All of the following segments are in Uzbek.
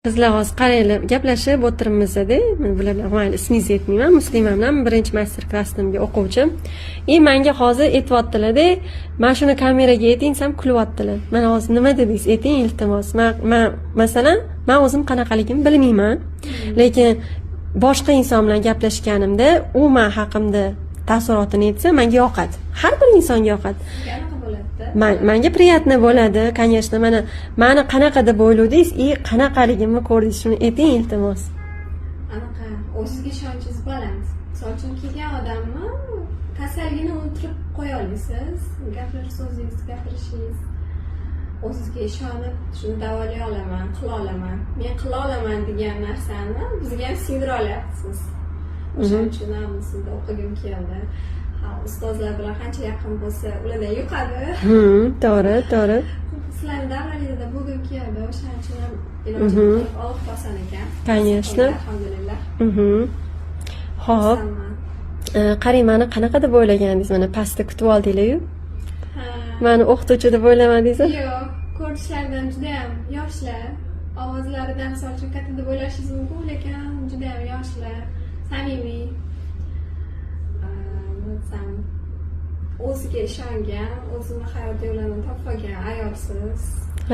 Qizlar hozir qaranglar, gaplashib o'tiribmiz-da. Men bular bilan mayli ismingizni aytmayman. Muslima bilan birinchi master klassdagi o'quvchim. Menga hozir aytyaptilar-da, "Men shuni kameraga ayting", desam kulyaptilar. Mana hozir nima dedingiz? Ayting iltimos. Masalan, men o'zim qanaqaligimni bilmayman. Lekin boshqa inson bilan gaplashganimda, u men haqimda taassurotini aytsa, menga yoqadi. Har bir insonga yoqadi. Menga приятно bo'ladi, конечно. Meni qanaqa deb o'yladingiz, qanaqaligimni ko'rdingiz, shuni ayting iltimos. Anaqa, o'zingizga ishonchingiz baland. Misol uchun kelgan odamni kasalligini unutib qo'ya olasiz. So'zingizni gapirishingiz. O'zingizga ishonib, shuni davolay olaman, qila olaman. Men qila olaman degan narsani bizga ham singdira olyapsiz. O'shaning uchun ham sizda o'qigim keldi. Ustozlar bilan qancha yaqin bo'lsa, ulardan yuqadi. To'g'ri. Sizlarning davratingizda bo'lgim keldi. O'shaning uchun ham ilojim qilib Alloh oson ekan. Конечно. Alhamdulillah. Xo'p. Qarang, meni qanaqa deb o'ylagandingiz? Mana pastda kutib oldinglar-yu. Meni o'qituvchi deb o'ylamadingiz? Yo'q, ko'rishlaridan juda ham yoshlar. Ovozlaridan misol uchun katta deb o'ylashingiz mumkin, lekin juda ham yoshlar, samimiy. O'ziga ishongan, o'zini hayot yo'lini topgan ayolsiz.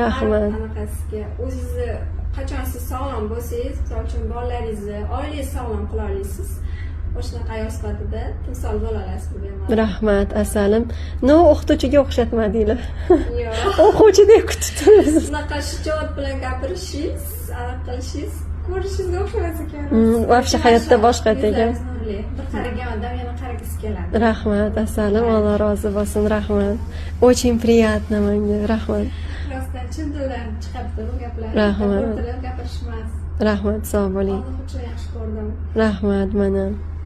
Rahmat. Anaqasiga o'zingizni qachon siz sog'lom bo'lsangiz, misol uchun bolalaringizni, oilangizni sog'lom qila olasiz. O'shanaqa ayol sifatida timsol bo'la olasiz degan. Rahmat, asalim. O'qituvchiga o'xshatmadinglar. Yo'q. O'quvchidek kutib turibsiz. Bunaqa shijoat bilan gapirishingiz, qilishingiz ko'rishingizga o'xshamas ekan. Вообще hayotda boshqacha ekan. Bir qaragan odam yana qaragisi keladi. Rahmat, asalim. Alloh rozi bo'lsin. Rahmat. Очень приятно menga. Rahmat. Rostdan chin dildan chiqadi bu gaplar. Rahmat. Gapirishmas. Rahmat, sog' bo'ling. Alloh uchun yaxshi ko'rdim. Rahmat, mana.